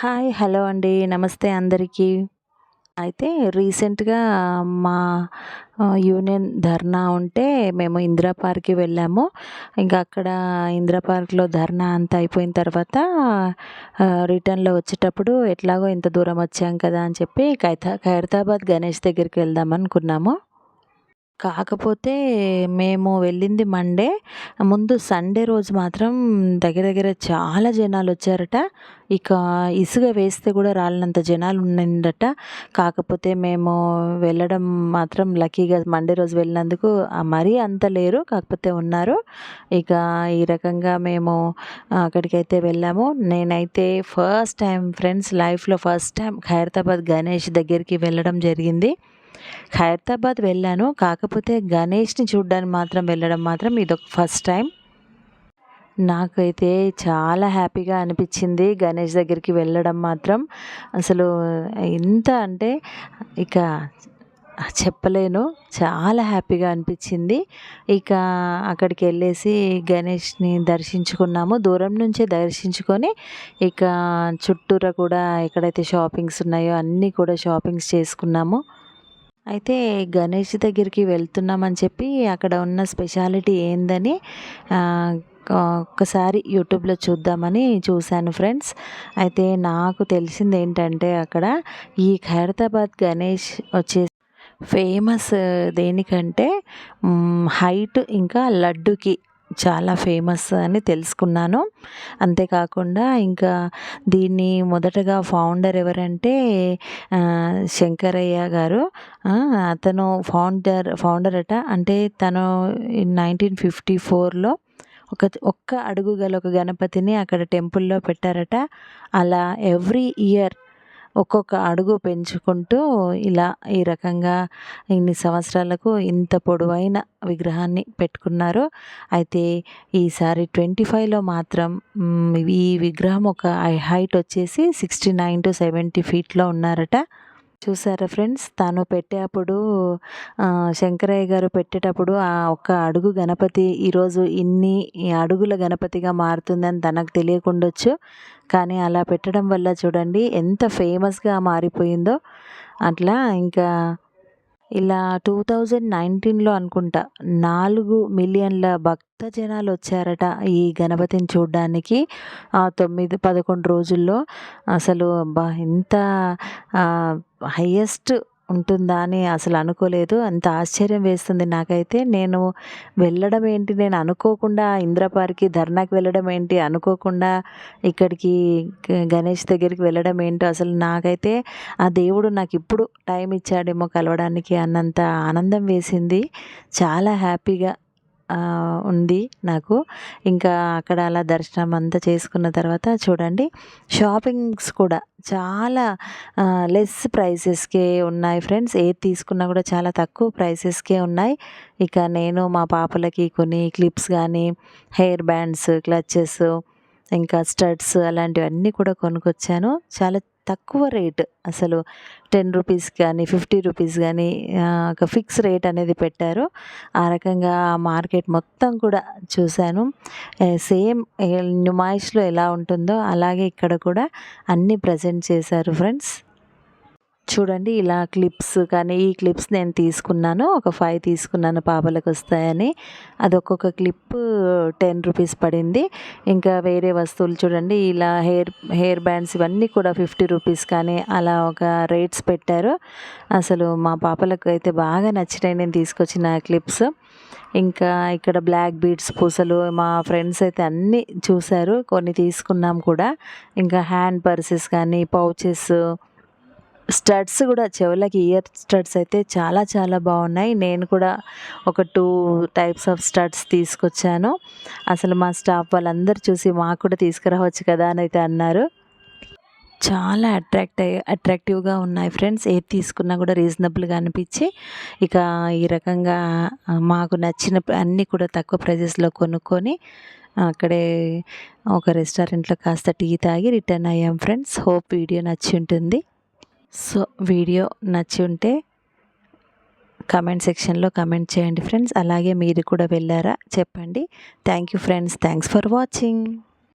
Hi! Hello అండి. నమస్తే అందరికీ. అయితే రీసెంట్‌గా మా యూనియన్ ధర్నా ఉంటే మేము ఇందిరా పార్క్‌కి వెళ్ళాము. ఇంకా అక్కడ ఇందిరా పార్క్‌లో ధర్నా అంతా అయిపోయిన తర్వాత రిటర్న్‌లో వచ్చేటప్పుడు ఎట్లాగో ఇంత దూరం వచ్చాం కదా అని చెప్పి ఖైరతాబాద్ గణేష్ దగ్గరికి వెళ్దాం అనుకున్నాము. కాకపోతే మేము వెళ్ళింది మండే. ముందు సండే రోజు మాత్రం దగ్గర దగ్గర చాలా జనాలొచ్చారట. ఇక ఇసుక వేస్తే కూడా రాలనంత జనాలు ఉండిందట. కాకపోతే మేము వెళ్ళడం మాత్రం లక్కీగా మండే రోజు వెళ్ళినందుకు మరీ అంత లేరు. కాకపోతే ఉన్నారు. ఇక ఈ రకంగా మేము అక్కడికైతే వెళ్ళాము. నేనైతే ఫస్ట్ టైం ఫ్రెండ్స్ లైఫ్‌లో ఫస్ట్ టైం ఖైరతాబాద్ గణేష్ దగ్గరికి వెళ్ళడం జరిగింది. ఖైరతాబాద్ వెళ్ళాను. కాకపోతే గణేష్‌ని చూడ్డానికి మాత్రం వెళ్ళడం మాత్రం ఇదొక ఫస్ట్ టైం. నాకైతే చాలా హ్యాపీగా అనిపిచ్చింది గణేష్ దగ్గరికి వెళ్ళడం మాత్రం. అసలు ఎంత అంటే ఇక చెప్పలేను. చాలా హ్యాపీగా అనిపిచ్చింది. ఇక అక్కడికెళ్ళేసి గణేష్‌ని దర్శించుకున్నాము. దూరం నుంచే దర్శించుకొని ఇక చుట్టూరా కూడా ఎక్కడైతే షాపింగ్స్ ఉన్నాయో అన్నీ కూడా షాపింగ్స్ చేసుకున్నాము. అయితే గణేష్ దగ్గరికి వెళ్తున్నామని చెప్పి అక్కడ ఉన్న స్పెషాలిటీ ఏందని ఆహ్, ఒక్కసారి యూట్యూబ్‌లో చూద్దామని చూశాను ఫ్రెండ్స్. అయితే నాకు తెలిసిందేంటంటే అక్కడ ఈ ఖైరతాబాద్ గణేష్ ఫేమస్ దేనికంటే హైట్ ఇంకా లడ్డుకి చాలా ఫేమస్ అని తెలుసుకున్నాను. అంతేకాకుండా ఇంకా దీన్ని మొదటగా ఫౌండర్ ఎవరంటే శంకరయ్య గారు. అతను ఫౌండర్ అట. అంటే తను 1954లో ఒక్క అడుగు గల ఒక గణపతిని అక్కడ టెంపుల్‌లో పెట్టారట. అలా ఎవ్రీ ఇయర్ ఒక్కొక్క అడుగు పెంచుకుంటూ ఇలా ఈ రకంగా ఇన్ని సంవత్సరాలకు ఇంత పొడవైన విగ్రహాన్ని పెట్టుకున్నారు. అయితే ఈసారి 25లో మాత్రం ఈ విగ్రహం ఒక హైట్ వచ్చేసి 69-70 ఫీట్‌లో ఉన్నారట. చూసారా ఫ్రెండ్స్, తను పెట్టేప్పుడు శంకరయ్య గారు పెట్టేటప్పుడు ఆ ఒక్క అడుగు గణపతి ఈరోజు ఈ అడుగుల గణపతిగా మారుతుందని తనకు తెలియకుండొచ్చు. కానీ అలా పెట్టడం వల్ల చూడండి ఎంత ఫేమస్‌గా మారిపోయిందో. అట్లా ఇంకా ఇలా 2019లో అనుకుంటా 4,000,000 భక్తజనాలొచ్చారట ఈ గణపతిని చూడ్డానికి. 9, 11 రోజుల్లో. అసలు అబ్బా! ఎంత ఆహ్, హైయెస్ట్ ఉంటుందా అని అసలు అనుకోలేదు. అంత ఆశ్చర్యం వేస్తుంది నాకైతే. నేను అనుకోకుండా ఇందిరా పార్క్‌కి ధర్నాకి వెళ్ళడం ఏంటి, అనుకోకుండా ఇక్కడికి గణేష్ దగ్గరికి వెళ్ళడం ఏంటో అసలు నాకైతే ఆ దేవుడు నాకిప్పుడు టైం ఇచ్చాడేమో కలవడానికి అన్నంత ఆనందం వేసింది. చాలా హ్యాపీగా ఉంది నాకు. ఇంకా అక్కడ అలా దర్శనం అంతా చేసుకున్న తర్వాత చూడండి షాపింగ్స్ కూడా చాలా లెస్ ప్రైసెస్‌కే ఉన్నాయి ఫ్రెండ్స్. ఏది తీసుకున్నా కూడా చాలా తక్కువ ప్రైసెస్‌కే ఉన్నాయి. ఇక నేను మా పాపలకి కొన్ని క్లిప్స్ గానీ, హెయిర్ బ్యాండ్స్, క్లచెస్, ఇంకా స్టడ్స్ అలాంటివన్నీ కూడా కొనుక్కొచ్చాను. చాలా తక్కువ రేట్ అసలు. రూ. 10 కానీ, రూ. 50 కానీ ఒక ఫిక్స్ రేట్ అనేది పెట్టారు. ఆ రకంగా మార్కెట్ మొత్తం కూడా చూశాను. సేమ్ నుమాయిష్‌లో ఎలా ఉంటుందో అలాగే ఇక్కడ కూడా అన్నీ ప్రెజెంట్ చేశారు ఫ్రెండ్స్. చూడండి ఇలా క్లిప్స్ కానీ, ఈ క్లిప్స్ నేను తీసుకున్నాను. ఒక 5 తీసుకున్నాను పాపలకొస్తాయని. అది ఒక్కొక్క క్లిప్పు రూ. 10 పడింది. ఇంకా వేరే వస్తువులు చూడండి ఇలా హెయిర్ బ్యాండ్స్ ఇవన్నీ కూడా రూ. 50 కానీ అలా ఒక రేట్స్ పెట్టారు. అసలు మా పాపలకు అయితే బాగా నచ్చినాయి నేను తీసుకొచ్చిన క్లిప్స్. ఇంకా ఇక్కడ బ్లాక్ బీడ్స్ పూసలు మా ఫ్రెండ్స్ అయితే అన్నీ చూసారు. కొన్ని తీసుకున్నాం కూడా. ఇంకా హ్యాండ్ పర్సెస్ కానీ, పౌచెస్, స్టడ్స్ కూడా చెవులకి ఇయర్ స్టడ్స్ అయితే చాలా చాలా బాగున్నాయి. నేను కూడా ఒక 2 టైప్స్ ఆఫ్ స్టడ్స్ తీసుకొచ్చాను. అసలు మా స్టాఫ్ వాళ్ళందరూ చూసి మాకు కూడా తీసుకురావచ్చు కదా అని అయితే అన్నారు. చాలా అట్రాక్టివ్‌గా ఉన్నాయి ఫ్రెండ్స్. ఏది తీసుకున్నా కూడా రీజనబుల్‌గా అనిపించి ఇక ఈ రకంగా మాకు నచ్చిన అన్నీ కూడా తక్కువ ప్రైజెస్‌లో కొనుక్కొని అక్కడే ఒక రెస్టారెంట్‌లో కాస్త టీ తాగి రిటర్న్ అయ్యాం ఫ్రెండ్స్. హోప్ వీడియో నచ్చి ఉంటుంది. సో వీడియో నచ్చి ఉంటే కామెంట్ సెక్షన్‌లో కామెంట్ చేయండి ఫ్రెండ్స్. అలాగే మీరు కూడా వెళ్ళారా చెప్పండి. Thank you friends. Thanks for watching.